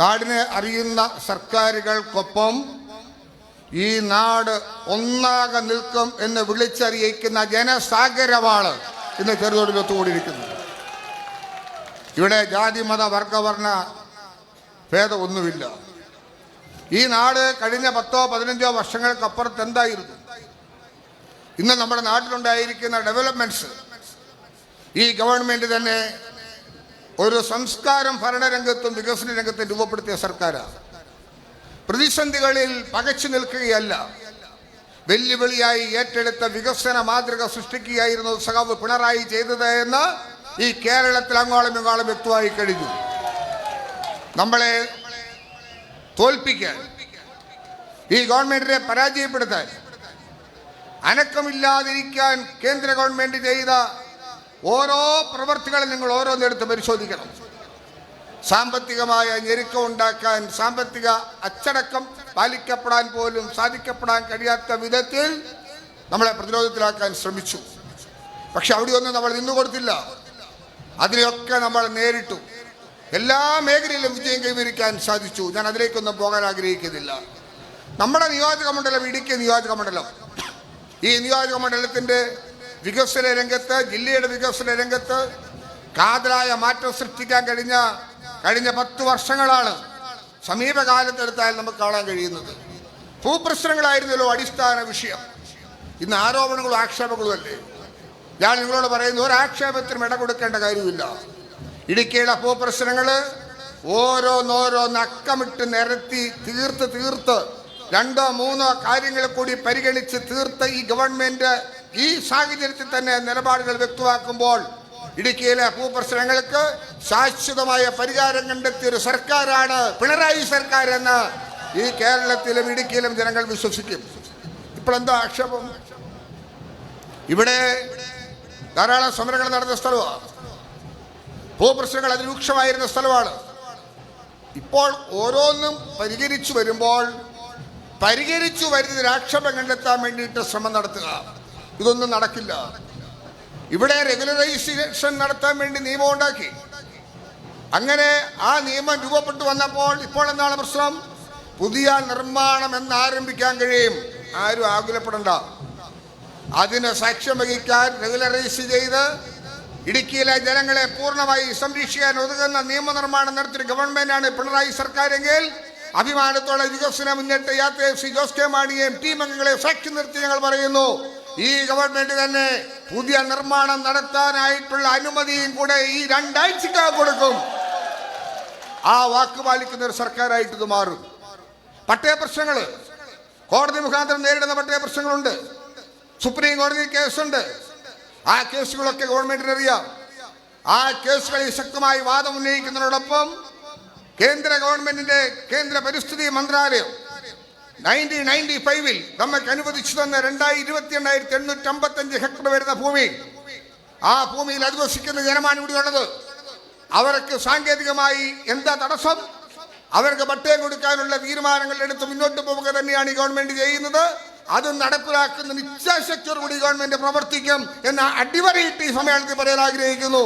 നാടിനെ അറിയുന്ന സർക്കാരുകൾക്കൊപ്പം ഈ നാട് ഒന്നാകെ നിൽക്കും എന്ന് വിളിച്ചറിയിക്കുന്ന ജനസാഗരമാണ് ഇന്ന് ചെറുതോടിലൊത്തുകൂടിയിരിക്കുന്നത്. ഇവിടെ ജാതി മത വർഗവർണ്ണ ഭേദമൊന്നുമില്ല. ഈ നാട് കഴിഞ്ഞ 10-15 വർഷങ്ങൾക്കപ്പുറത്ത് എന്തായിരുന്നു? ഇന്ന് നമ്മുടെ നാട്ടിലുണ്ടായിരിക്കുന്ന ഡെവലപ്മെന്റ്സ് ഈ ഗവൺമെന്റ് തന്നെ ഒരു സംസ്കാരം ഭരണരംഗത്തും വികസന രംഗത്തും രൂപപ്പെടുത്തിയ സർക്കാരാണ്. പ്രതിസന്ധികളിൽ പകച്ചു നിൽക്കുകയല്ല, വെല്ലുവിളിയായി ഏറ്റെടുത്ത വികസന മാതൃക സൃഷ്ടിക്കുകയായിരുന്നു സഖാവ് പിണറായി ചെയ്തത് എന്ന് ഈ കേരളത്തിൽ അങ്ങോളം ഇങ്ങോളം വ്യക്തമായി കഴിഞ്ഞു. നമ്മളെ തോൽപ്പിക്കാൻ, ഈ ഗവൺമെന്റിനെ പരാജയപ്പെടുത്താൻ, അനക്കമില്ലാതിരിക്കാൻ കേന്ദ്ര ഗവൺമെന്റ് ചെയ്ത ഓരോ പ്രവർത്തികളും നിങ്ങൾ ഓരോന്നെടുത്ത് പരിശോധിക്കണം. സാമ്പത്തികമായ ഞെരുക്കം ഉണ്ടാക്കാൻ, സാമ്പത്തിക അച്ചടക്കം പാലിക്കപ്പെടാൻ പോലും സാധിക്കപ്പെടാൻ കഴിയാത്ത വിധത്തിൽ നമ്മളെ പ്രതിരോധത്തിലാക്കാൻ ശ്രമിച്ചു. പക്ഷെ അവിടെയൊന്നും നമ്മൾ നിന്നുകൊടുത്തില്ല. അതിനെയൊക്കെ നമ്മൾ നേരിട്ടു. എല്ലാ മേഖലയിലും വിജയം കൈവരിക്കാൻ സാധിച്ചു. ഞാൻ അതിലേക്കൊന്നും പോകാൻ ആഗ്രഹിക്കുന്നില്ല. നമ്മുടെ നിയോജക മണ്ഡലം ഇടുക്കി നിയോജക മണ്ഡലം, ഈ നിയോജക മണ്ഡലത്തിൻ്റെ വികസന രംഗത്ത്, ജില്ലയുടെ വികസന രംഗത്ത് കാതലായ മാറ്റം സൃഷ്ടിക്കാൻ കഴിഞ്ഞ 10 വർഷങ്ങളാണ് സമീപകാലത്തെടുത്താൽ നമുക്ക് കാണാൻ കഴിയുന്നത്. ഭൂപ്രശ്നങ്ങളായിരുന്നല്ലോ അടിസ്ഥാന വിഷയം. ഇന്ന് ആരോപണങ്ങളും ആക്ഷേപങ്ങളും അല്ലേ. ഞാൻ നിങ്ങളോട് പറയുന്നു, ഒരാക്ഷേപത്തിനും ഇട കൊടുക്കേണ്ട കാര്യമില്ല. ഇടുക്കിയുടെ ഭൂപ്രശ്നങ്ങൾ ഓരോന്നോരോന്ന് അക്കമിട്ട് നിരത്തി തീർത്ത് 2-3 കാര്യങ്ങൾ കൂടി പരിഗണിച്ച് തീർത്ത ഈ ഗവൺമെന്റ് ഈ സാഹചര്യത്തിൽ തന്നെ നിലപാടുകൾ വ്യക്തമാക്കുമ്പോൾ ഇടുക്കിയിലെ ഭൂപ്രശ്നങ്ങൾക്ക് ശാശ്വതമായ പരിഹാരം കണ്ടെത്തിയ ഒരു സർക്കാരാണ് പിണറായി സർക്കാർ എന്ന് ഈ കേരളത്തിലും ഇടുക്കിയിലും ജനങ്ങൾ വിശ്വസിക്കും. ഇപ്പോഴെന്താ ആക്ഷേപം? ഇവിടെ ധാരാളം സമരങ്ങൾ നടന്ന സ്ഥലമാണ്, ഭൂപ്രശ്നങ്ങൾ അതിരൂക്ഷമായിരുന്ന സ്ഥലമാണ്. ഇപ്പോൾ ഓരോന്നും പരിഹരിച്ചു വരുന്നതിന് ആക്ഷേപം കണ്ടെത്താൻ വേണ്ടിയിട്ട് ശ്രമം നടത്തുക, ഇതൊന്നും നടക്കില്ല. ഇവിടെ റെഗുലറൈസേഷൻ നടത്താൻ വേണ്ടി നിയമം ഉണ്ടാക്കി. അങ്ങനെ ആ നിയമം രൂപപ്പെട്ടു വന്നപ്പോൾ ഇപ്പോൾ എന്താണ് പ്രശ്നം? പുതിയ നിർമ്മാണം എന്ന് ആരംഭിക്കാൻ കഴിയും. ആരും ആകുലപ്പെടണ്ട. അതിന് സാക്ഷ്യം വഹിക്കാൻ റെഗുലറൈസ് ചെയ്ത് ഇടുക്കിയിലെ ജനങ്ങളെ പൂർണ്ണമായി സംരക്ഷിക്കാൻ ഒതുങ്ങുന്ന നിയമനിർമ്മാണം നടത്തിയ ഗവൺമെന്റാണ് പിണറായി സർക്കാരെങ്കിൽ അഭിമാനത്തോടെ വികസന മുന്നേറ്റ യാത്രയെ ശ്രീ ജോസ് കെ മാണിയെയും ടീം അംഗങ്ങളെ സാക്ഷി നിർത്തി ഞങ്ങൾ പറയുന്നു, ഈ ഗവൺമെന്റ് തന്നെ പുതിയ നിർമ്മാണം നടത്താനായിട്ടുള്ള അനുമതിയും കൂടെ ഈ 2 ആഴ്ചക്കകം കൊടുക്കും. ആ വാക്ക് പാലിക്കുന്ന ഒരു സർക്കാരായിട്ട് ഇത് മാറും. പട്ടയ പ്രശ്നങ്ങൾ, കോടതി മുഖാന്തരം നേരിടുന്ന പട്ടയ പ്രശ്നങ്ങളുണ്ട്. സുപ്രീം കോടതി കേസുണ്ട്. ആ കേസുകളൊക്കെ ഗവൺമെന്റിന് അറിയാം. ആ കേസുകളിൽ ശക്തമായി വാദം ഉന്നയിക്കുന്നതിനോടൊപ്പം കേന്ദ്ര ഗവൺമെന്റിന്റെ കേന്ദ്ര പരിസ്ഥിതി മന്ത്രാലയം 1995 നമുക്ക് അനുവദിച്ചു തന്ന 22,855 ഹെക്ടർ വരുന്ന ഭൂമി, ആ ഭൂമിയിൽ അധിവസിക്കുന്ന ജനമാണ് ഇവിടെയുള്ളത്. അവർക്ക് സാങ്കേതികമായി എന്താ തടസ്സം? അവർക്ക് പട്ടയം കൊടുക്കാനുള്ള തീരുമാനങ്ങൾ എടുത്ത് മുന്നോട്ട് പോവുക തന്നെയാണ് ഈ ഗവൺമെന്റ് ചെയ്യുന്നത്. അത് നടപ്പിലാക്കുന്ന നിശ്ചാശക്തിയോടുകൂടി ഗവൺമെന്റ് പ്രവർത്തിക്കും എന്ന അടിവരയിട്ട് ഈ സമ്മേളനത്തിൽ പറയാൻ ആഗ്രഹിക്കുന്നു.